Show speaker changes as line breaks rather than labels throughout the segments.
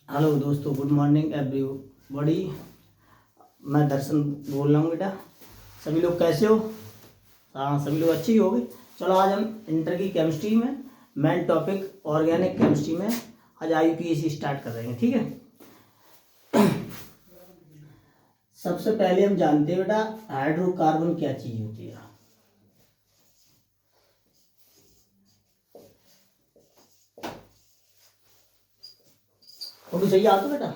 Hello दोस्तों, good morning everybody. मैं दर्शन बोल रहा हूँ बेटा। सभी लोग कैसे हो? हाँ, सभी लोग अच्छे ही होंगे। चलो, आज हम इंटर की केमिस्ट्री में मेन टॉपिक ऑर्गेनिक केमिस्ट्री में आज IUPAC स्टार्ट कर रहे हैं। ठीक है। सबसे पहले हम जानते हैं बेटा, हाइड्रोकार्बन क्या चीज़ होती है। फोटो सही आता बेटा।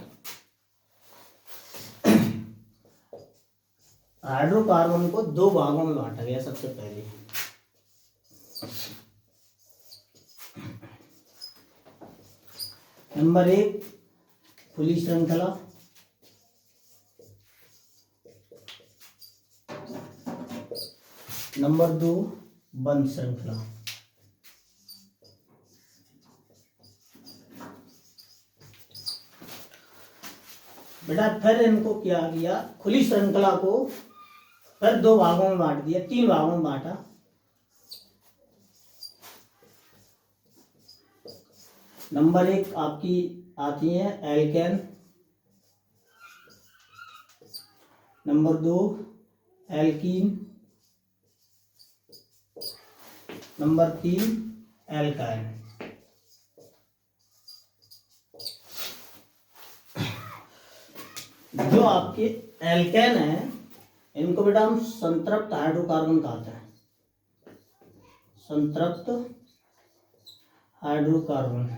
हाइड्रोकार्बन को दो भागों में बांटा गया। सबसे पहले नंबर 1 खुली श्रृंखला, नंबर 2 बंद श्रृंखला। बेटा फिर इनको क्या किया, खुली श्रृंखला को फिर दो भागों में बांट दिया, 3 भागों में बांटा। नंबर 1 आपकी आती है alkane, number 2 alkene, number 3 alkyne. जो आपके एल्केन है इनको बेटा हम संतृप्त हाइड्रोकार्बन कहते हैं। संतृप्त हाइड्रोकार्बन।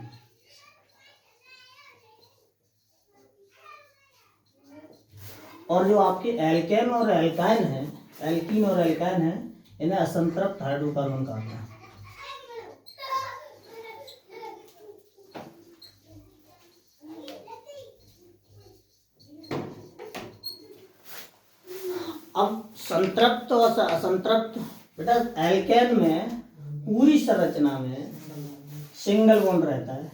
और जो आपके एल्केन और एल्काइन है, एल्कीन और एल्काइन है, इन्हें असंतृप्त हाइड्रोकार्बन कहते हैं। अब संतृप्त और असंतृप्त बेटा, एल्केन में पूरी संरचना में सिंगल बॉन्ड रहता है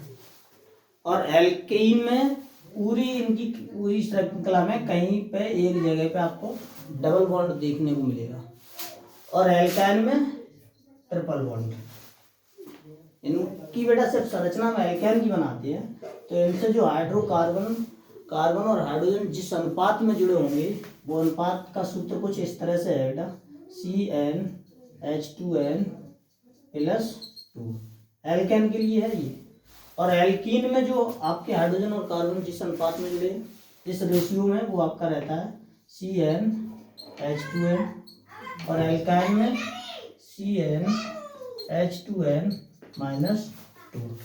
और एल्कीन में पूरी श्रृंखला में कहीं पे एक जगह पे आपको डबल बॉन्ड देखने को मिलेगा और एल्काइन में ट्रिपल बॉन्ड। इनकी बेटा सिर्फ संरचना में एल्केन की बनाती है, तो इनसे जो कार्बन और हाइड्रोजन जिस अनुपात में जुड़े होंगे वो अनुपात का सूत्र कुछ इस तरह से है बेटा, CnH2n+2। एल्केन के लिए है ये। और एल्कीन में जो आपके हाइड्रोजन और कार्बन जिस अनुपात में जुड़े, जिस रेशियो में, वो आपका रहता है CnH2n। और एल्काइन में CnH2n-2।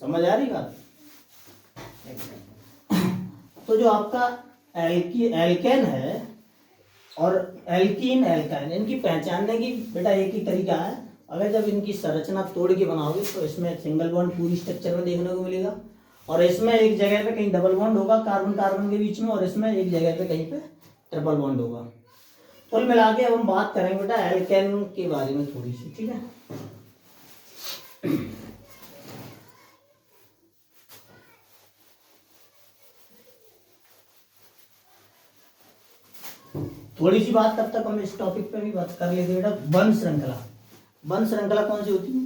समझ आ रही बात? तो जो आपका एल्केन है और एल्कीन एल्काइन, इनकी पहचानने की बेटा एक ही तरीका है। अगर जब इनकी संरचना तोड़ के बनाओगे तो इसमें सिंगल बॉन्ड पूरी स्ट्रक्चर में देखने को मिलेगा और इसमें एक जगह पे कहीं डबल बॉन्ड होगा कार्बन कार्बन के बीच में, और इसमें एक जगह पे कहीं पे ट्रिपल बॉन्ड होगा। कुल मिला के अब हम बात करेंगे बेटा एल्केन के बारे में थोड़ी सी। ठीक है। थोड़ी सी बात तब तक हम इस टॉपिक पे भी बात कर लेते बेटा, बंद श्रृंखला। बंद श्रृंखला कौन सी होती है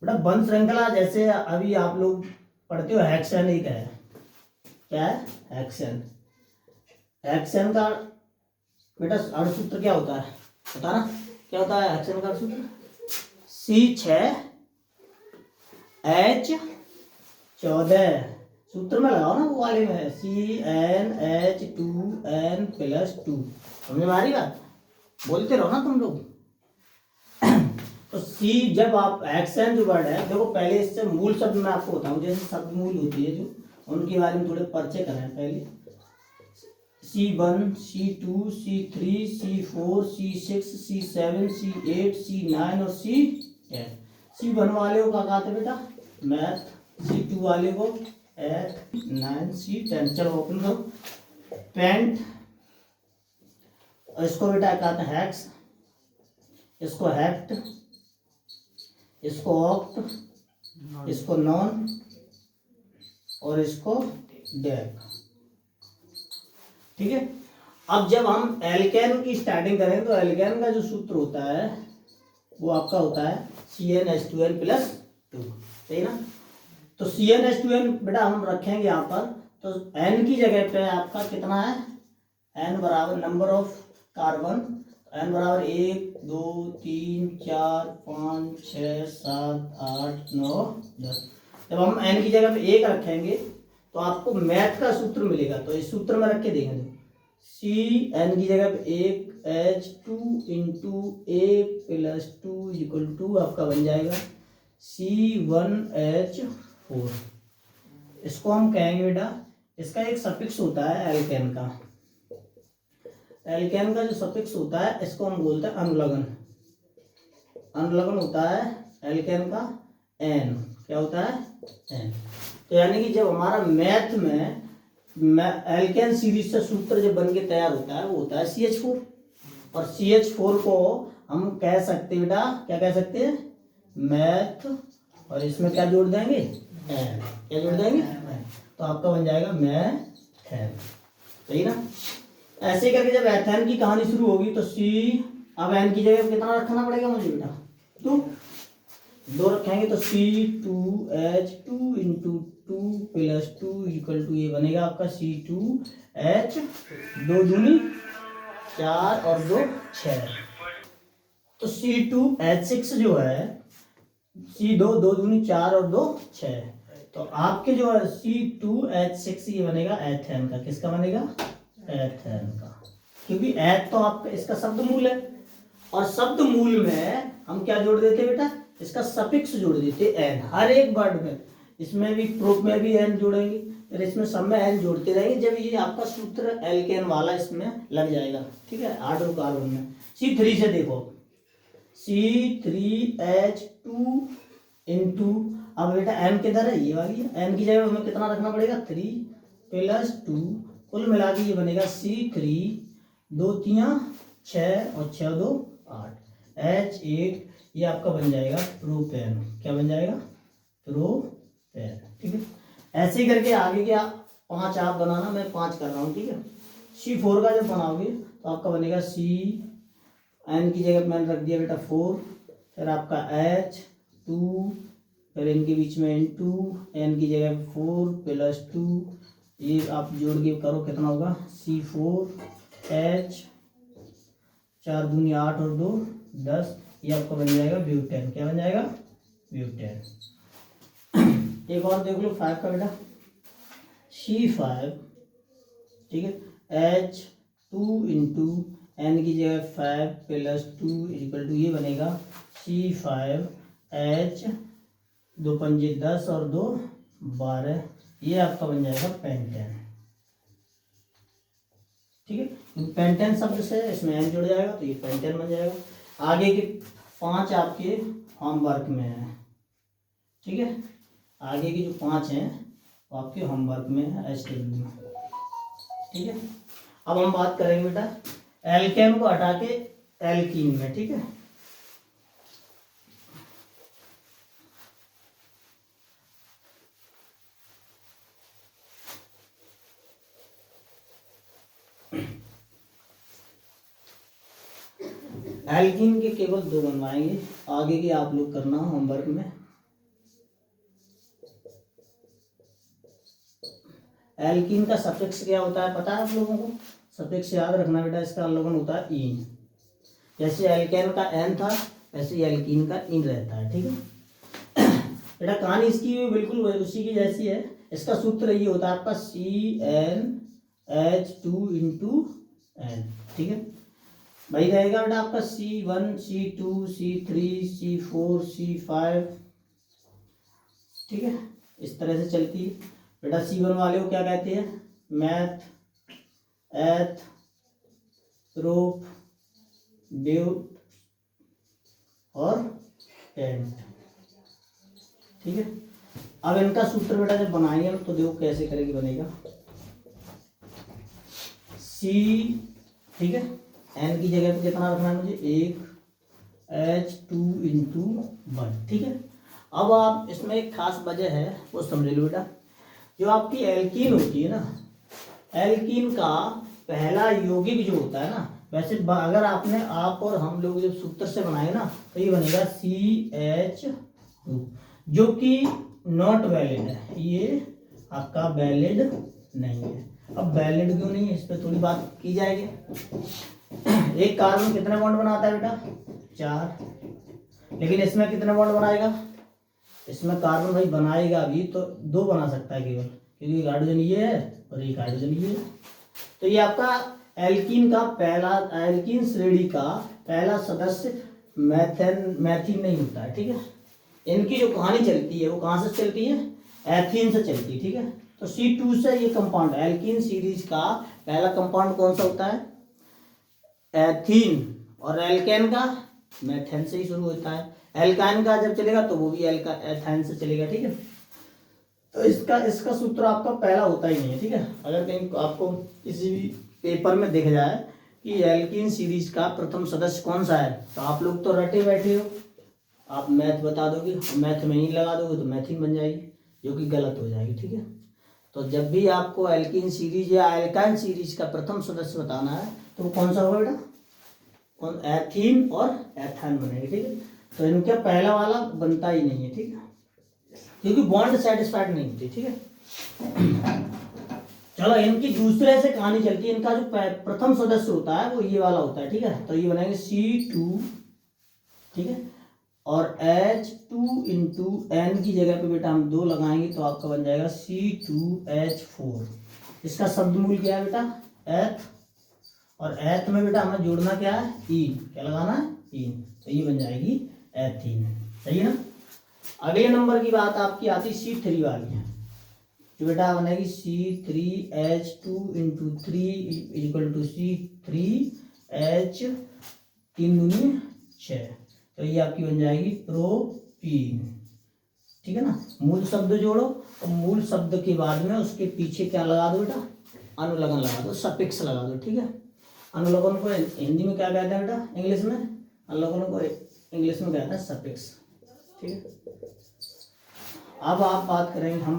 बेटा? बंद श्रृंखला जैसे अभी आप लोग पढ़ते हो, हेक्सेन एक है। क्या है? हेक्सेन। हेक्सेन का बेटा अणुसूत्र क्या होता है, बता ना? क्या होता है हेक्सेन का अणुसूत्र? C6H14। सूत्र में लगाओ ना, वो वाले में CnH2n+2। समझ में आ रही बात? बोलते रहो ना तुम लोग। तो सी, जब आप हेक्सेन जो वर्ड है, देखो पहले इससे मूल शब्द मैं आपको बताऊं, जैसे शब्द मूल होती है जो, उनके बारे में थोड़े परिचय करें पहले। C1, C2, C3, C4, C6, C7, C8, C9 और C10। C1 वाले को क्या कहते बेटा? मैथ। C2 वाले को एट, 9, C10। चलो ओपन करो। पेंट, और इसको बेटा कहते हैं हेक्स, इसको हेक्ट, इसको ऑक्ट, इसको नॉन, और इसको डेक। ठीक है। अब जब हम एल्केन की स्टार्टिंग करें तो एल्केन का जो सूत्र होता है वो आपका होता है CnH2n+2। सही ना? तो CnH2n बेटा हम रखेंगे यहाँ पर, तो N की जगह पे आपका कितना है, N बराबर नंबर ऑफ कार्बन, N बराबर 1 2 3 4 5 6 7 8 9 10। जब हम N की जगह पे 1 रखेंगे तो आपको मैथ का सूत्र मिलेगा, तो इस सूत्र में रख के देंगे, CN की जगह पे 1 H2 into 1 plus 2 equal to आपका बन जाएगा C1H4। इसको हम कहेंगे बेटा, इसका एक सफिक्स होता है एल्केन का, एल्केन का जो सफिक्स होता है इसको हम बोलते हैं अनुलग्न, अनुलग्न होता है एल्केन का N, क्या होता है N। तो यानी कि जब हमारा मैथ में एल्केन सीरीज से सूत्र जब बन के तैयार होता है वो होता है CH4, और CH4 को हम कह सकते हैं बेटा, क्या कह सकते हैं, मैथ, और इसमें क्या जोड़ देंगे, N, क्या जोड़ देंगे, तो आपका बन जाएगा मैथेन, सही ना। ऐसे करके जब एथेन की कहानी शुरू होगी तो अब N की जगह कितना रखना पड़ेगा मुझे बेटा, 2 रखेंगे तो C2H2 into 2 plus 2 equal to ये बनेगा आपका C2H, 2 दूनी 4 और 2 6, तो C2H6 जो है, C2 2 दूनी 4 और 2 6, तो आपके जो है C2H6 ये बनेगा एथेन का, किसका बनेगा, एथेन का, क्योंकि एथ तो आपका इसका शब्द मूल है, और शब्द मूल में हम क्या जोड़ देते बेटा, इसका सफिक्स जोड़ देते एन, हर एक वर्ड में, इसमें भी प्रूफ में भी एन जोड़ेंगे, फिर इसमें सब में एन जोड़ते रहेंगे, जब ये आपका सूत्र एल्केन वाला इसमें लग जाएगा, ठीक है, 8 कार्बन में। C3 से देखो, C3H2 इंटू, अब बेटा एन किधर है, ये वाली है, एन की जगह हमें कितना रखना पड़ेगा, 3 प्लस 2, कुल मिला के ये बनेगा C3, 2 3 6 और 6 2 8, H8, ये आपका बन जाएगा प्रोपेन, क्या बन जाएगा, प्रोपेन, ठीक है। ऐसे ही करके आगे क्या 5 आप बनाना, मैं 5 कर रहा हूँ, ठीक है। C4 का जब बनाओगे तो आपका बनेगा N की जगह मैंने रख दिया बेटा 4, फिर आपका H2, फिर इनके बीच में N2, N की जगह 4 प्लस 2, ये आप जोड़ के करो कितना होगा, C4H, 4 दूनी 8 और 2 10, ये आपका बन जाएगा ब्यूटेन, क्या बन जाएगा, ब्यूटेन। एक और देख लो 5 का बेटा, C5, ठीक है, H2 इंटू N की जगह 5 प्लस 2 इक्वल टू ये बनेगा C5H, 2 पंजे 10 और 2 12, ये आपका बन जाएगा पेंटेन, ठीक है। पेंटेन शब्द से इसमें एन जुड़ जाएगा तो ये पेंटेन बन जाएगा। आगे के 5 आपके होमवर्क में है, ठीक है, आगे के जो 5 हैं वो आपके होमवर्क में है, SW में, ठीक है। अब हम बात करेंगे बेटा एल्केन को हटा के एल्कीन में, ठीक है। एल्कीन के केवल 2 बनवाएंगे, आगे के आप लोग करना होमवर्क में। एल्कीन का सफिक्स क्या होता है पता है आप लोगों को, सफिक्स याद रखना बेटा, इसका लोगन होता है इन, जैसे एल्केन का एन था वैसे एल्कीन का इन रहता है, ठीक है। बेटा कहानी इसकी बिल्कुल उसी की जैसी है, इसका सूत्र ये होता है आपका CnH2 इंटू एन, ठीक है। वही रहेगा बेटा आपका C1 C2 C3 C4 C5, ठीक है, इस तरह से चलती है बेटा। C1 वाले को क्या कहते हैं, मैथ, एथ, प्रोप, ब्यूट और पेंट, ठीक है। अब इनका सूत्र बेटा जब बनाएंगे तो देखो कैसे करेंगे, बनेगा C, ठीक है, N की जगह पे कितना रखना है मुझे, 1 H2 इंटू 1, ठीक है। अब आप इसमें एक खास वजह है वो समझ लो बेटा, जो आपकी एल्कीन होती है ना, एल्कीन का पहला यौगिक जो होता है ना, वैसे अगर आपने आप और हम लोग जब सूत्र से बनाए ना तो ये बनेगा CH2, जो कि नॉट वैलिड है, ये आपका वैलिड नहीं है। अब वैलिड क्यों नहीं है, इस पर थोड़ी बात की जाएगी। एक कार्बन कितने बॉन्ड बनाता है बेटा? 4। लेकिन इसमें कितने बॉन्ड बनाएगा? इसमें कार्बन भाई बनाएगा भी तो 2 बना सकता है केवल, क्योंकि एक हाइड्रोजन ये है और एक हाइड्रोजन ये है। तो ये आपका एल्कीन का पहला, एल्कीन श्रेणी का पहला सदस्य मैथीन नहीं होता है, ठीक है। इनकी जो कहानी चलती है वो कहाँ से चलती है? एथीन से चलती है, ठीक है। तो C2 से ये कंपाउंड, एल्कीन सीरीज का पहला कंपाउंड कौन सा होता है? एथीन। और एल्केन का मैथेन से ही शुरू होता है। एल्काइन का जब चलेगा तो वो भी एथाइन से चलेगा, ठीक है। तो इसका सूत्र आपका पहला होता ही नहीं है, ठीक है। अगर कहीं आपको किसी भी पेपर में दिख जाए कि एल्कीन सीरीज का प्रथम सदस्य कौन सा है, तो आप लोग तो रटे बैठे हो, आप मैथ बता दोगे, मैथ में ही लगा दोगे तो मैथीन बन जाएगी, जो कि गलत हो जाएगी, ठीक है। तो जब भी आपको एल्कीन सीरीज या एल्काइन सीरीज का प्रथम सदस्य बताना है तो वो कौन सा होगा बेटा? कौन? एथीन और एथाइन बनेगी, ठीक है। तो इनका पहला वाला बनता ही नहीं है, ठीक है, क्योंकि बॉन्ड सेटिस्फाइड नहीं होती, ठीक है। चलो, इनकी दूसरे से कहानी चलती है। इनका जो प्रथम सदस्य होता है वो ये वाला होता है, ठीक है। तो ये बनाएंगे C2, ठीक है, और H2 इंटू N की जगह पे बेटा हम 2 लगाएंगे तो आपका बन जाएगा C2H4। इसका शब्द मूल क्या है बेटा? एथ। और एथ में बेटा हमें जोड़ना क्या है? ईन। क्या लगाना है? ईन। तो ये बन जाएगी एथीन, सही है ना। अगले नंबर की बात आपकी आती C3 वाली है, जो बेटा बनेगी C3H2 into 3 equal to C3H 3 दूनी 6। तो ये आपकी बन जाएगी प्रोपीन, ठीक है ना। मूल शब्द जोड़ो और मूल शब्द के बाद में उसके पीछे क्या लगा दो बेटा? अनुलग्न लगा दो, सफिक्स लगा दो, ठीक है। अनुलग्न को हिंदी में क्या कहते हैं बेटा? इंग्लिश में। अनुलग्न को इंग्लिश में कहते हैं सफिक्स, ठीक है। अब हम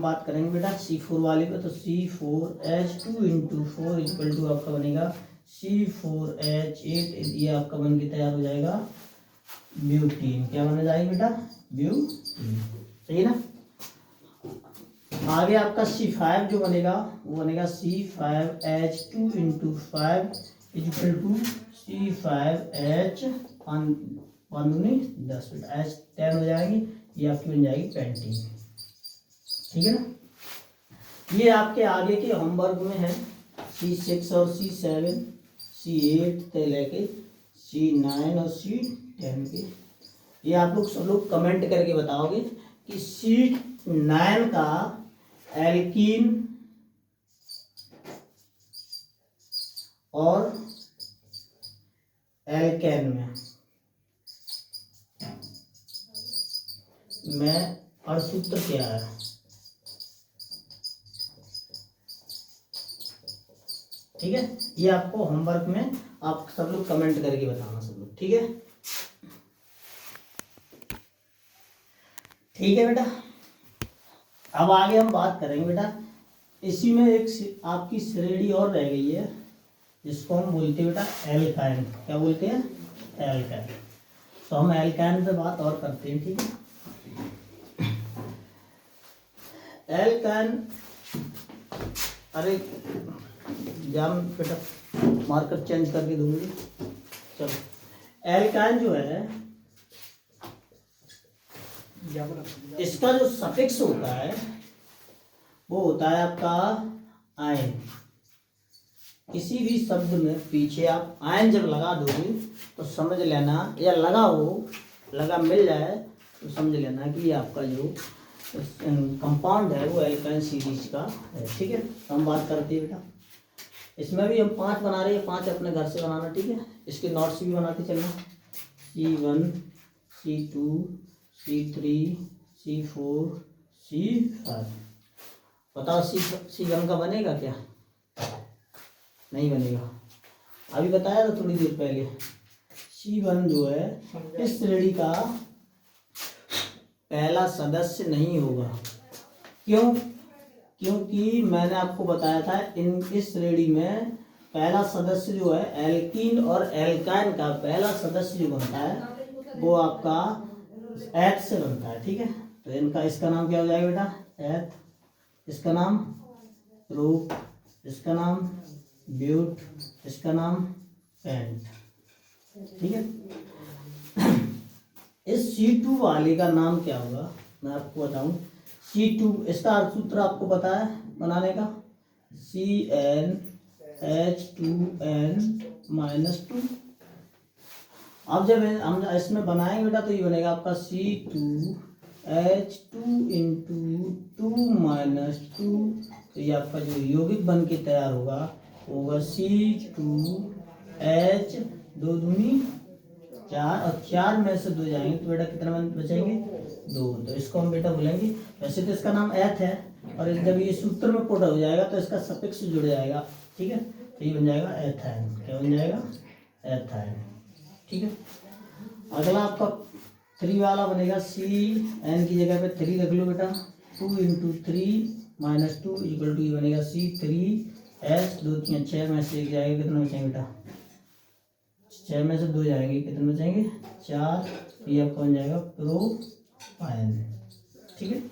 बात करेंगे बेटा C4 वाले पे। तो C4H2 इंटू 4 इक्वल टू आपका बनेगा C4H8। ये आपका बन के तैयार हो जाएगा ब्यूटीन। क्या बन जाएगी बेटा? ब्यूटीन, सही है ना। आगे आपका C5 जो बनेगा वो बनेगा C5H2 into 5 equal to C5H 10 बेटा, H10 हो जाएगी। ये आपकी बन जाएगी पेंटीन, ठीक है ना। ये आपके आगे के होमवर्क में है C6 और C7, C8 से लेके C9 और C10 के। ये आप लोग सब लोग कमेंट करके बताओगे कि C9 का एल्कीन और एल्केन में अणुसूत्र क्या है? ठीक है, ये आपको होमवर्क में आप सब लोग कमेंट करके बताना सब लोग, ठीक है। ठीक है बेटा, अब आगे हम बात करेंगे बेटा, इसी में एक आपकी श्रेणी और रह गई है जिसको हम बोलते हैं बेटा एल्काइन। क्या बोलते हैं? एल्काइन। तो हम एल्काइन पे बात और करते हैं, ठीक है। एल्काइन, अरे जाम बेटा मार्कर चेंज करके दूंगी। चलो, एल्काइन जो है इसका जो सफिक्स होता है वो होता है आपका आयन। किसी भी शब्द में पीछे आप आयन जब लगा दोगे तो समझ लेना, या लगा मिल जाए तो समझ लेना कि ये आपका जो कंपाउंड है वो एल्काइन सीरीज का है, ठीक है। तो हम बात करते हैं बेटा, इसमें भी हम 5 बना रहे हैं, 5 अपने घर से बनाना, ठीक है। इसके नोट्स भी बनाते चलना, C1, C2, C3, C4, C5। बताओ C1 का बनेगा क्या? नहीं बनेगा। अभी बताया था थोड़ी देर पहले, C1 जो है इस श्रेणी का पहला सदस्य नहीं होगा। क्यों? क्योंकि मैंने आपको बताया था इस श्रेणी में पहला सदस्य जो है एल्कीन और एल्काइन का पहला सदस्य जो बनता है वो आपका H से बनता है, ठीक है। तो तो इनका इसका नाम क्या हो जाएगा बेटा, एथ, इसका नाम प्रूफ, इसका नाम ब्यूट, इसका नाम पेंट। ठीक है। इस C2 वाले का नाम क्या होगा, मैं आपको बताऊं। C2 इसका अर्थ सूत्र आपको पता है बनाने का, CnH2n-2। अब जब हम इसमें बनाएंगे बेटा तो ये बनेगा आपका C2H2 तो ये आपका जो यौगिक बन के तैयार होगा वो होगा C2H, 2 दूनी 4 और 4 में से 2 जाएंगे तो बेटा कितना बचेंगे, 2। तो इसको हम बेटा बोलेंगे, वैसे तो इसका नाम एथ है और जब ये सूत्र में पुट हो जाएगा तो इसका सफिक्स जुड़ जाएगा। ठीक है, तो ये बन जाएगा एथाइन। क्या बन जाएगा, एथाइन। ठीक है। अगला आपका 3 वाला बनेगा, CN की जगह पे 3 रख लो बेटा, 2 × 3 - 2 = ये बनेगा C3H, 2 3 6 में से 1 जाएगा, कितना बचेंगे बेटा, 6 में से 2 जाएंगे, कितने बचेंगे, 4। ये आपका बन जाएगा प्रोपाइन। ठीक है।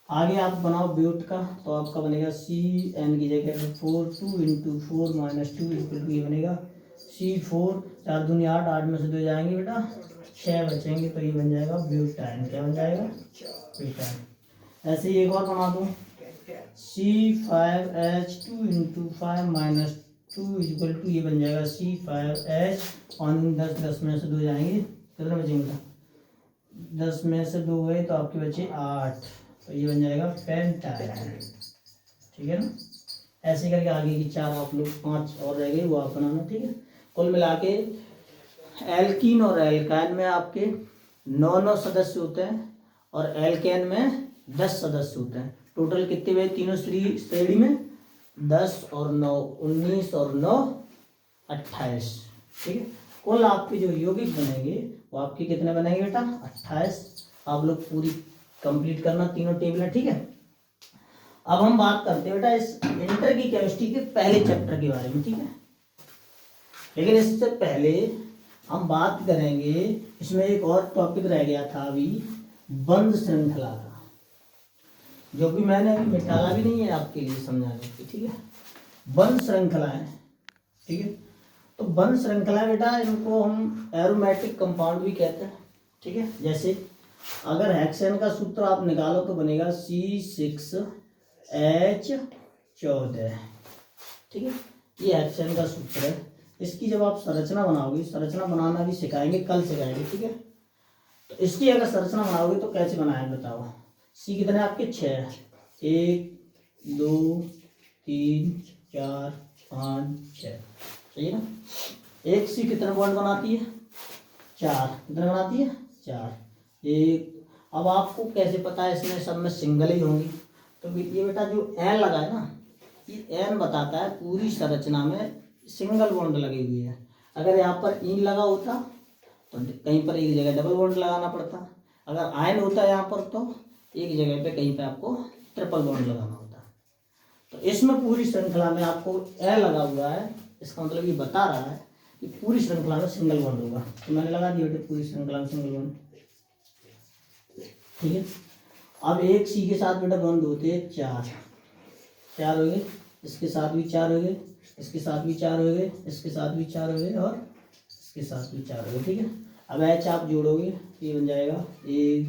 आगे आप बनाओ ब्यूट का, तो आपका बनेगा CN की जगह पे 4, 2 × 4 - 2 = ये बनेगा C4, 4 दूनी 8, 8 में से 2 जाएंगे बेटा, 6 बचेंगे, तो ये बन जाएगा ब्यूटाइन। क्या बन जाएगा, ब्यूटाइन। ऐसे ही एक और बना दूँ, C5H2 × 5 - 2 = ये बन जाएगा C5H, 5 10, 10 में से 2 जाएंगे, कितने बचेंगे, 10 में से 2 गए तो आपके बचे 8, तो ये बन जाएगा पेंटाइन। ठीक है ना। ऐसे करके आगे की 4 आप लोग 5 और रह गए वो आप बनाना। ठीक है। कुल मिला के एल्कीन और एल्काइन में आपके 9 सदस्य होते हैं और एल्केन में 10 सदस्य होते हैं। टोटल कितने हुए तीनों श्रेणी में, 10 और 9 19 और 9 28। ठीक है। कुल आपके जो यौगिक बनेंगे वो आपके कितने बनेंगे बेटा, 28। आप लोग पूरी कंप्लीट करना तीनों टेबलें। ठीक है। अब हम बात करते हैं बेटा इस इंटर की केमिस्ट्री के पहले चैप्टर के बारे में। ठीक है। लेकिन इससे पहले हम बात करेंगे, इसमें एक और टॉपिक रह गया था अभी, बंध श्रृंखला का, जो कि मैंने अभी निकाला भी नहीं है आपके लिए समझाने की। ठीक है। बंध श्रृंखलाएं। ठीक है। तो बंध श्रृंखला बेटा इनको हम एरोमेटिक कंपाउंड भी कहते हैं। ठीक है। जैसे अगर हेक्सेन का सूत्र आप निकालो तो बनेगा C6H14। ठीक है। ये हेक्सेन का सूत्र है। इसकी जब आप संरचना बनाओगे, संरचना बनाना भी सिखाएंगे, कल सिखाएंगे। ठीक है। तो इसकी अगर संरचना बनाओगे तो कैसे बनाएंगे बताओ। C कितने आपके 6, 1 2 3 4 5 6, सही है ना। एक C कितने बॉन्ड बनाती है, 4। कितने बनाती है, 4। एक अब आपको कैसे पता है, इसमें सब में सिंगल ही होंगी, तो ये बेटा जो N लगा है ना, ये N बताता है पूरी संरचना में सिंगल बॉन्ड लगी हुई है। अगर यहाँ पर E लगा होता तो कहीं पर एक जगह डबल बॉन्ड लगाना पड़ता, अगर आयन होता है यहाँ पर तो एक जगह पे कहीं पे आपको ट्रिपल बॉन्ड लगाना होता। तो इसमें पूरी श्रृंखला में आपको N लगा हुआ है, इसका मतलब ये बता रहा है कि पूरी श्रृंखला में सिंगल बॉन्ड होगा। तो मैंने लगा दिया बेटे पूरी श्रृंखला में सिंगल बॉन्ड। ठीक है। अब एक C के साथ बेटा बॉन्ड होते हैं 4 हो गए, इसके साथ भी 4 हो गए, इसके साथ भी 4 हो गए, इसके साथ भी 4 हो गए और इसके साथ भी 4 हो गए। ठीक है। अब H आप जोड़ोगे ये बन जाएगा 1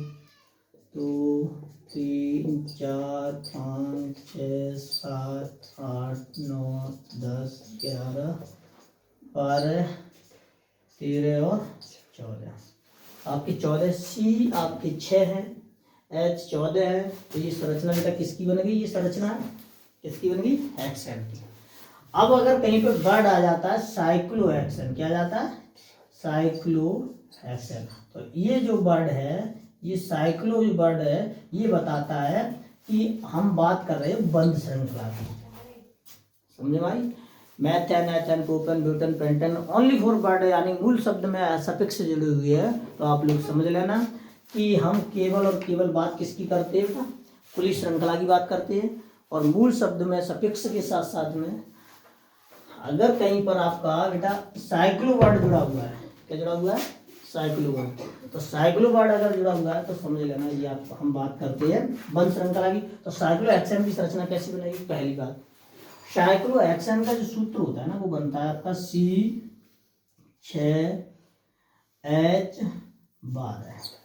2 3 4 5 6 7 8 9 10 11 12 13 और 14। आपकी 14 C आपकी 6 है, H 14 है। तो ये संरचना बेटा किसकी बन गई, ये संरचना किसकी बन गई, हेक्सेन की। अब अगर कहीं पे वर्ड आ जाता है साइक्लोहेक्सेन, क्या आ जाता है, साइक्लोहेक्सेन, तो ये जो वर्ड है, ये साइक्लो जो वर्ड है, ये बताता है कि हम बात कर रहे हैं बंध श्रृंखला की। समझे भाई। Methane, ethane, propane, butane, pentane only 4 word है, यानी मूल शब्द में सफिक्स जुड़ी हुई है। तो आप लोग समझ लेना कि हम केवल और केवल बात किसकी करते हैं बेटा, खुली श्रृंखला की बात करते हैं। और मूल शब्द में सफिक्स के साथ साथ में अगर कहीं पर आपका बेटा साइक्लो वर्ड जुड़ा हुआ है, क्या जुड़ा हुआ है, साइक्लो बॉन्ड। तो साइक्लो बॉन्ड अगर जुड़ा हुआ है तो समझ लेना ये आप हम बात करते हैं बंध श्रृंखला की। तो साइक्लोहेक्सेन की संरचना कैसी बनेगी? पहली बात, साइक्लोहेक्सेन का जो सूत्र होता है ना वो बनता है आपका C6H12।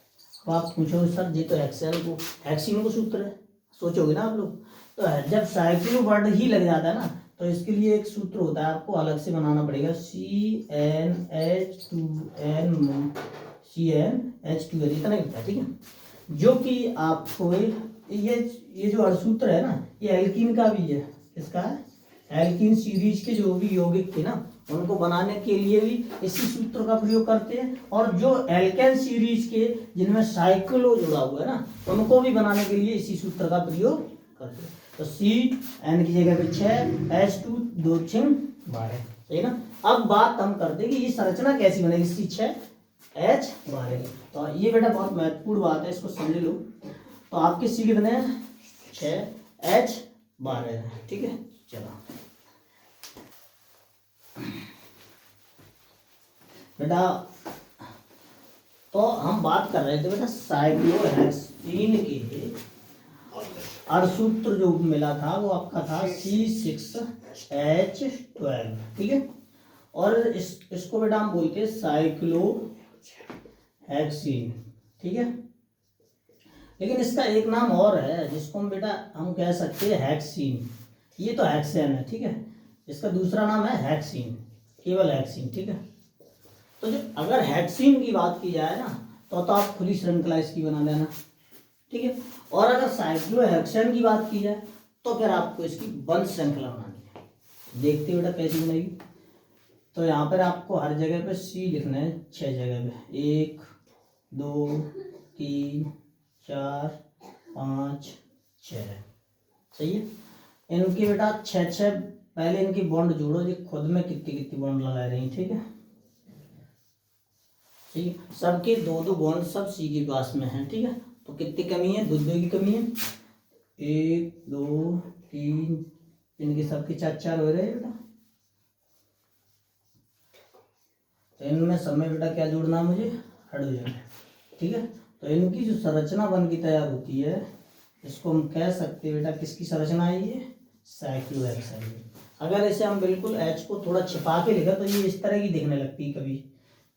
तो आप पूछोगे सर जी तो हेक्सीन को सूत्र है, सोचोगे ना आप लोग। तो जब साइक्लो वर्ड ही लग जाता है ना तो इसके लिए एक सूत्र होता है, आपको अलग से बनाना पड़ेगा, CnH2n इतना ही होता है, ठीक है। जो कि आपको ये जो अणुसूत्र है ना ये एल्कीन का भी है। किसका है? एल्कीन सीरीज के जो भी यौगिक थे ना उनको बनाने के लिए भी इसी सूत्र का प्रयोग करते हैं, और जो एल्केन सीरीज के जिनमें साइक्लो जुड़ा हुआ है ना उनको भी बनाने के लिए इसी सूत्र का प्रयोग करते हैं। तो Cn की जगह पे 6, H2 2 6 12, सही ना। अब बात हम करते हैं कि ये संरचना कैसी बनेगी C6H12। तो ये बेटा बहुत महत्वपूर्ण बात है, इसको समझ लो। तो आपके C कितने हैं? 6H12, ठीक है। चलो बेटा, तो हम बात कर रहे थे बेटा साइक्लोहेक्सीन के अणुसूत्र जो मिला था वो आपका था C6H12, ठीक है। और इसको बेटा हम बोलते हैं साइक्लोहेक्सीन, ठीक है। लेकिन इसका एक नाम और है जिसको हम बेटा हम कह सकते हैं हेक्सीन। ये तो हेक्सेन है, ठीक है। इसका दूसरा नाम है हेक्सीन, केवल हेक्सीन, ठीक है। तो जो अगर हेक्सीन की बात की जाए ना तो आप खुली श्रृंखला इसकी बना लेना, ठीक है। और अगर साइक्लोहेक्सेन की बात की जाए तो फिर आपको इसकी बंध श्रृंखला बनानी है। देखते बेटा कैसी बनेगी। तो यहाँ पर आपको हर जगह पे C लिखना है, 6 जगह पे, 1 2 3 4 5 6, सही है। इनकी बेटा 6 पहले इनकी बॉन्ड जोड़ो, जो खुद में कितनी कितनी बॉन्ड लगा रही, ठीक है। ठीक, सबके 2 बॉन्ड सब C के पास में है, ठीक है। तो कितनी कमी है? 2 की कमी है। 1 2 3, इनके सबके 4 हो रहे हैं बेटा। तो इनमें समय बेटा क्या जोड़ना है मुझे? हाइड्रोजन, ठीक है। तो इनकी जो संरचना बन की तैयार होती है इसको हम कह सकते हैं बेटा किसकी संरचना है? ये साइक्लोहेक्सेन। अगर इसे हम बिल्कुल H को थोड़ा छिपा के लिखा तो ये इस तरह की दिखने लगती है कभी,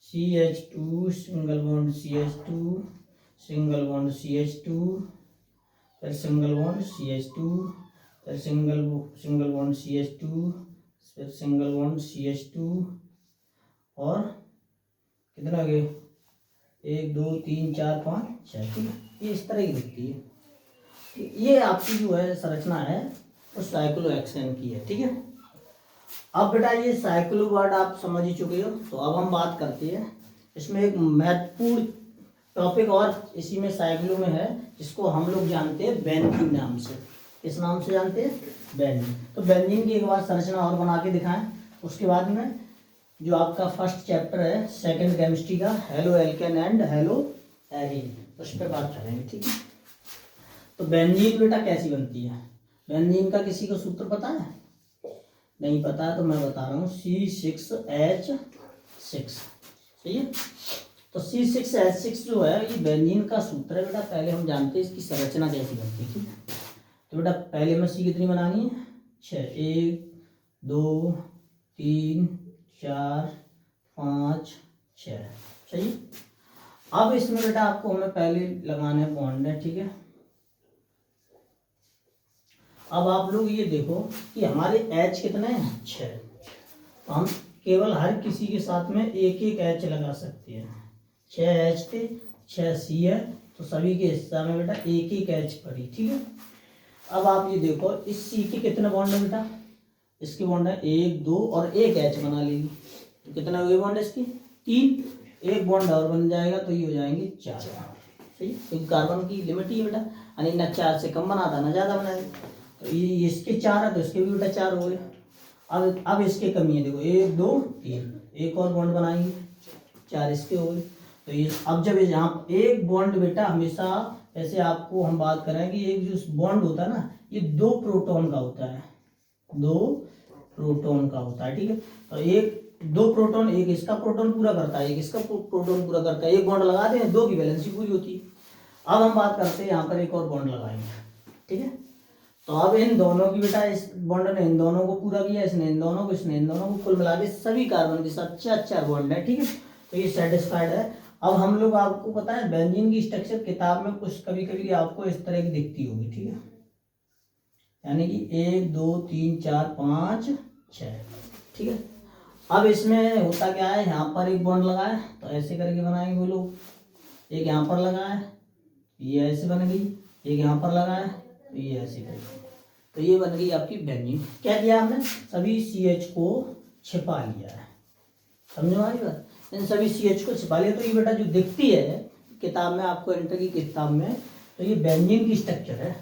CH2 single bond CH2 single bond CH2 फिर सिंगल बॉन्ड CH2 फिर सिंगल बॉन्ड CH2 फिर सिंगल बॉन्ड CH2 और कितना गए? 1 2 3 4 5 6, ठीक है। ये इस तरह की दिखती है। ये आपकी जो है संरचना है वो साइक्लोहेक्सेन की है, ठीक है। अब बेटा ये साइक्लो वर्ड आप समझ ही चुके हो। तो अब हम बात करते हैं इसमें एक महत्वपूर्ण टॉपिक और इसी में साइक्लो में है जिसको हम लोग जानते हैं बेंजीन नाम से। किस नाम से जानते हैं? बेंजीन। तो बेंजीन की एक बार संरचना और बना के दिखाएं, उसके बाद में जो आपका फर्स्ट चैप्टर है सेकंड केमिस्ट्री का, halo alkane and hello arene, उस पर बात करेंगे, ठीक है। तो बेंजीन बेटा कैसी बनती है? बेंजीन का किसी को सूत्र पता है? नहीं पता है तो मैं बता रहा हूँ, C6H6, सही है। तो C6H6 जो है ये बेंजीन का सूत्र है बेटा। पहले हम जानते हैं इसकी संरचना कैसी बनती है, ठीक है। तो बेटा पहले में C कितनी बनानी है? 6, 1 2 3 4 5 6, सही। अब इसमें बेटा आपको हमें पहले लगाने बॉन्ड है, ठीक है। अब आप लोग ये देखो कि हमारे H कितने हैं? 6। तो हम केवल हर किसी के साथ में एक H लगा सकते हैं। 6 H थे, 6 C है, तो सभी के हिस्सा में बेटा एक H पड़ी, ठीक है। अब आप ये देखो इस C के कितने बॉन्ड है बेटा? इसके बॉन्ड है 1 2 और एक H बना लेगी, तो कितना हो गए बॉन्ड इसकी? 3। एक बॉन्ड और बन जाएगा तो ये हो जाएंगे 4, सही। क्योंकि कार्बन की लिमिट ही बेटा, यानी ना 4 से कम बनाता ना ज़्यादा बनाएगा। तो ये इसके 4 है तो इसके भी बेटा 4 हो गए। अब इसके कमी है, देखो 1 2 3, एक और बॉन्ड बनाएंगे, 4 इसके हो गए। तो ये अब जब यहाँ एक बॉन्ड बेटा हमेशा, ऐसे आपको हम बात करें कि एक जो बॉन्ड होता है ना ये 2 प्रोटॉन का होता है, 2 प्रोटॉन का होता है, ठीक है। तो एक दो प्रोटॉन, एक इसका प्रोटॉन पूरा करता है, एक इसका प्रोटॉन पूरा करता है, एक बॉन्ड लगाते हैं, दो की वैलेंसी पूरी होती है। अब हम बात करते हैं यहाँ पर एक और बॉन्ड लगाएंगे, ठीक है। तो अब इन दोनों की बेटा, इस बॉन्ड ने इन दोनों को पूरा किया, इसने इन दोनों को, इसने इन दोनों को, कुल मिला के सभी कार्बन के साथ चार चार बॉन्ड है, ठीक है। तो ये सेटिस्फाइड है। अब हम लोग, आपको पता है बेंजीन की स्ट्रक्चर किताब में कुछ कभी कभी आपको इस तरह की दिखती होगी, ठीक है, यानी कि 1 2 3 4 5 6, ठीक है। अब इसमें होता क्या है, यहाँ पर एक बॉन्ड लगा है तो ऐसे करके बनाएंगे वो लोग, एक यहाँ पर लगा है ये ऐसे बन गई, एक यहाँ पर लगा है तो ये ऐसे करके, तो ये बन गई आपकी बेंजीन। क्या किया हमने, सभी CH को छिपा लिया है, समझो हमारी बात, इन सभी CH को छिपा लिया। तो ये बेटा जो दिखती है किताब में, आपको इंटर की किताब में, तो ये बेंजीन की स्ट्रक्चर है।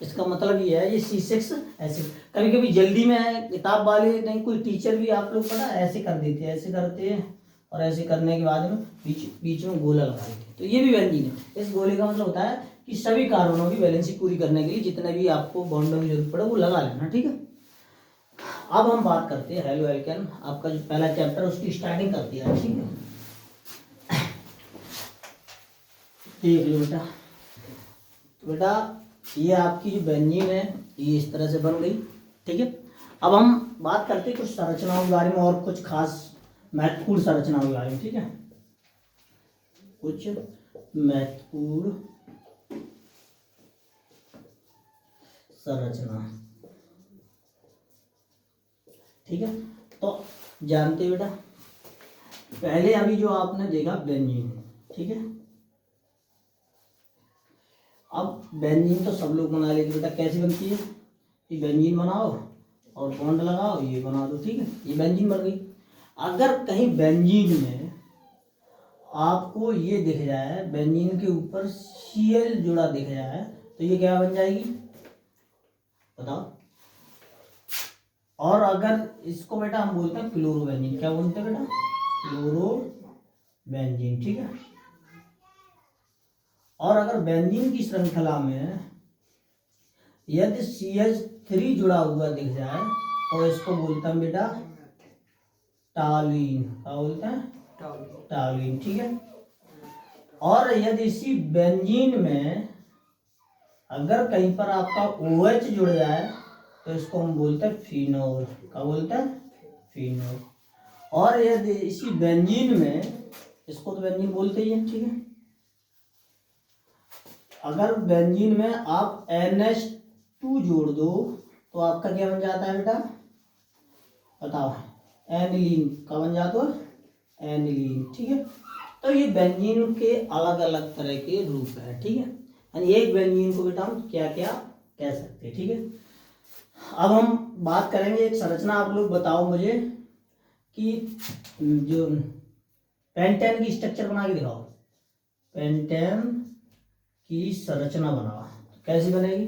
इसका मतलब ये है, ये C6 ऐसे, कभी कभी जल्दी में किताब वाले नहीं, कोई टीचर भी आप लोग पता ऐसे कर देते हैं, ऐसे करते हैं, और ऐसे करने के बाद में बीच में गोला लगा देते हैं, तो ये भी बेंजीन है। इस गोले का मतलब होता है कि सभी कार्बनों की वैलेंसी पूरी करने के लिए जितने भी आपको बॉन्डों की जरूरत पड़े वो लगा लेना, ठीक है। अब हम बात करते हैं हेलो एल्केन, आपका जो पहला चैप्टर उसकी स्टार्टिंग करती है, ठीक है। देख लो बेटा, तो बेटा ये आपकी जो बेंजीन है ये इस तरह से बन गई, ठीक है। अब हम बात करते हैं कुछ संरचनाओं के बारे में और कुछ खास महत्वपूर्ण संरचनाओं के बारे में, ठीक है। कुछ महत्वपूर्ण संरचना, ठीक है। तो जानते बेटा, पहले अभी जो आपने देखा बेंजीन, ठीक है। अब बेंजीन तो सब लोग बना लेते बेटा, कैसी बनती है, ये बेंजीन बनाओ और बॉन्ड लगाओ, ये बना दो, ठीक है, ये बेंजीन बन गई। अगर कहीं बेंजीन में आपको ये दिख जाए, बेंजीन के ऊपर Cl जुड़ा दिख जाए, तो ये क्या बन जाएगी बताओ। और अगर इसको बेटा हम बोलते हैं क्लोरोबेंजीन, क्या बोलते हैं बेटा, क्लोरोबेंजीन, ठीक है। और अगर बेंजीन की श्रृंखला में यदि CH3 जुड़ा हुआ दिख जाए तो इसको बोलते हैं बेटा टॉलुइन, क्या बोलते हैं, टॉलुइन, ठीक है। और यदि इसी बेंजीन में अगर कहीं पर आपका OH जुड़ जाए तो इसको हम बोलते हैं फिनोल, क्या बोलते हैं, फिनोल। और यदि इसी बेंजीन में, इसको तो बेंजीन बोलते ही हैं, ठीक है। अगर बेंजीन में आप NH2 जोड़ दो तो आपका क्या बन जाता है बेटा बताओ, एनिलीन, का बन जाता है एनिलीन, ठीक है। तो ये बेंजीन के अलग अलग तरह के रूप है, ठीक है। यानी एक बेंजीन को बेटा हम क्या क्या कह सकते हैं, ठीक है। अब हम बात करेंगे एक संरचना, आप लोग बताओ मुझे कि जो पेंटेन की स्ट्रक्चर बना के दिखाओ, पेंटेन की संरचना बनाओ, कैसी बनेगी,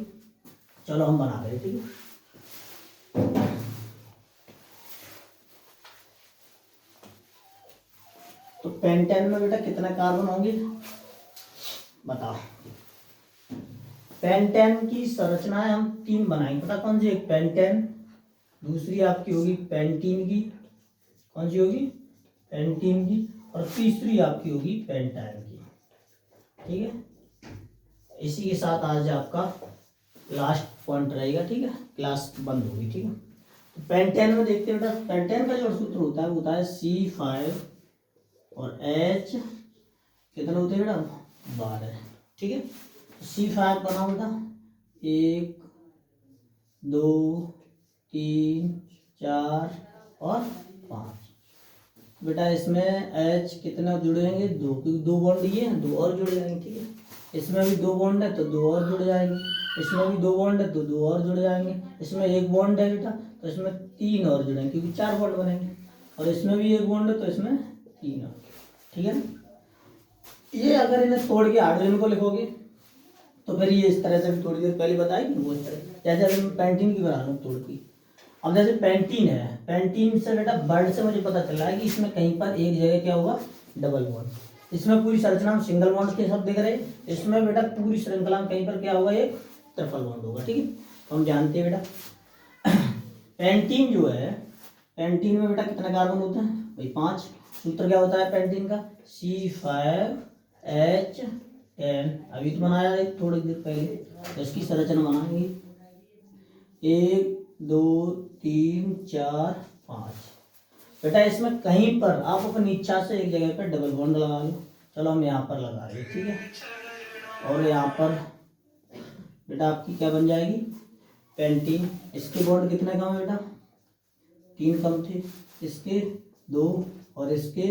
चलो हम बना रहे, ठीक है। तो पेंटेन में बेटा कितने कार्बन होंगे बताओ। पेंटेन की संरचनाएं हम 3 बनाएंगे, पता कौन सी, एक पेंटेन, दूसरी आपकी होगी पेंटीन की, कौन सी होगी, पेंटीन की, और तीसरी आपकी होगी पेंटाइन की, ठीक है। इसी के साथ आज आपका लास्ट पॉइंट रहेगा, ठीक है, क्लास बंद होगी, ठीक है। तो पेंटेन में देखते हैं बेटा, पेंटेन का जो सूत्र होता है वो होता है C5 और H कितने होते हैं बेटा 12, ठीक है। C5 बनाओ बेटा, 1 2 3 4 और 5 बेटा। इसमें H कितना जुड़ेंगे 2, क्योंकि 2 बॉन्ड ये हैं, 2 और जुड़ जाएंगे, ठीक है। इसमें भी 2 बॉन्ड है तो 2 और जुड़ जाएंगे, इसमें भी 2 बॉन्ड है तो 2 और जुड़ जाएंगे, इसमें 1 बॉन्ड है बेटा तो इसमें 3 और जुड़ेंगे क्योंकि 4 बॉन्ड बनेंगे, और इसमें भी 1 बॉन्ड है तो इसमें 3 और, ठीक है। ये अगर इन्हें तोड़ के हाइड्रोजन को लिखोगे तो फिर ये इस तरह से, थोड़ी देर पहले बताई वो इस तरह, जैसे अगर मैं पेंटीन की बना रहा हूँ तोड़ की। अब जैसे पेंटीन है, पेंटीन से बेटा वर्ड से मुझे पता चला है कि इसमें कहीं पर एक जगह क्या होगा डबल बॉन्ड, इसमें पूरी संरचना में सिंगल बॉन्ड के सब दिख रहे, इसमें बेटा पूरी श्रृंखला में कहीं पर क्या होगा एक ट्रिपल बॉन्ड होगा, ठीक है। तो हम जानते हैं बेटा पेंटीन जो है पेंटीन में बेटा कितने कार्बन होते हैं भाई 5। सूत्र क्या होता है पेंटीन का C5H10। अभी तो बनाया है थोड़ी देर पहले, तो इसकी संरचना बनाएंगे 1 2 3 4 5। बेटा इसमें कहीं पर आप अपनी इच्छा से एक जगह पर डबल बॉन्ड लगा लो। चलो हम यहाँ पर लगा रहे ठीक है। और यहाँ पर बेटा आपकी क्या बन जाएगी पेंटीन। इसके बॉन्ड कितने कम है बेटा 3 कम थे, इसके 2 और इसके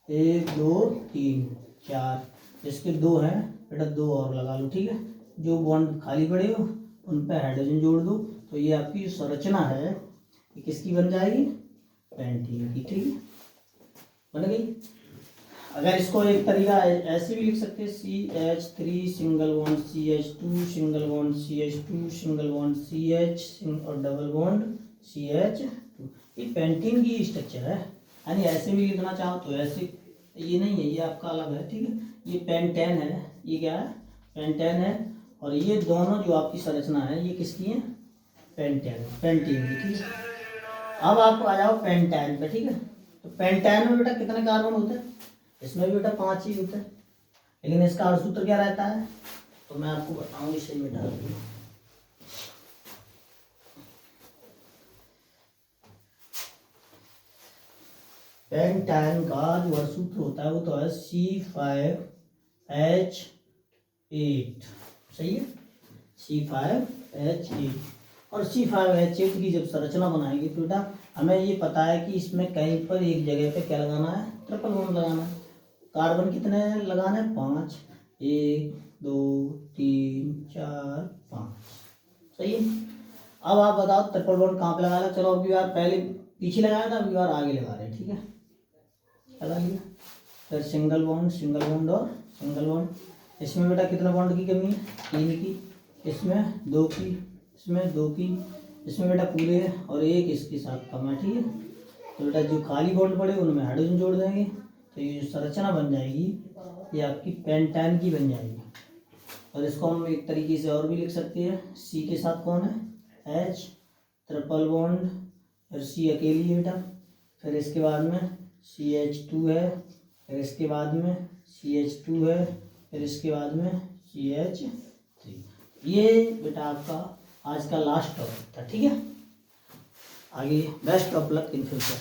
1 2 3 4, इसके 2 हैं बेटा 2 और लगा लो ठीक है। जो बॉन्ड खाली पड़े हो उन पे हाइड्रोजन जोड़ दो, तो ये आपकी जो संरचना है ये किसकी बन जाएगी पेंटीन की ठीक है, बन गई। अगर इसको एक तरीका ऐसे भी लिख सकते हैं CH3 single bond CH2 single bond CH2 single bond CH और डबल बॉन्ड CH2। ये पेंटीन की स्ट्रक्चर है, यानी ऐसे भी लिखना चाहो तो ऐसे, ये नहीं है ये आपका अलग है ठीक है। ये पेंटेन है, ये क्या है पेंटेन है, और ये दोनों जो आपकी संरचना है ये किसकी है पेंटेन पेंटीन की ठीक है। अब आप आ जाओ पेंटेन पे ठीक है। तो पेंटेन में बेटा कितने कार्बन होते हैं, इसमें भी बेटा 5 ही होते हैं, लेकिन इसका अर्ध सूत्र क्या रहता है तो मैं आपको बताऊंगी इसे बेटा। पेंटेन का जो अर्ध सूत्र होता है वो तो है C5H8, सही है C5H8। और C5H8 की जब संरचना बनाएंगे तो बेटा हमें ये पता है कि इसमें कहीं पर एक जगह पे क्या लगाना है ट्रिपल बॉन्ड लगाना है। कार्बन कितने लगाने हैं 5, 1 2 3 4 5, सही है। अब आप बताओ ट्रिपल बॉन्ड कहाँ पे लगाना। चलो अभी बार पहले पीछे लगाया था, अभी बार आगे लगा रहे हैं ठीक है, लगा लिया। फिर सिंगल बॉन्ड और सिंगल बॉन्ड। इसमें बेटा कितना बॉन्ड की कमी है 3 की, इसमें 2 की, इसमें 2 की, इसमें बेटा पूरे हैं और एक इसके साथ कम है ठीक है। तो बेटा जो खाली बॉन्ड पड़े उनमें हाइड्रोजन जोड़ देंगे, तो ये जो संरचना बन जाएगी ये आपकी पेंटेन की बन जाएगी। और इसको हम एक तरीके से और भी लिख सकते हैं, C के साथ कौन है H ट्रिपल बॉन्ड, फिर C अकेली है बेटा, फिर इसके बाद में CH2 है, फिर इसके बाद में CH2 है, फिर इसके बाद में CH3। ये बेटा आपका आज का लास्ट टॉपिक था ठीक है। आगे best of luck in future.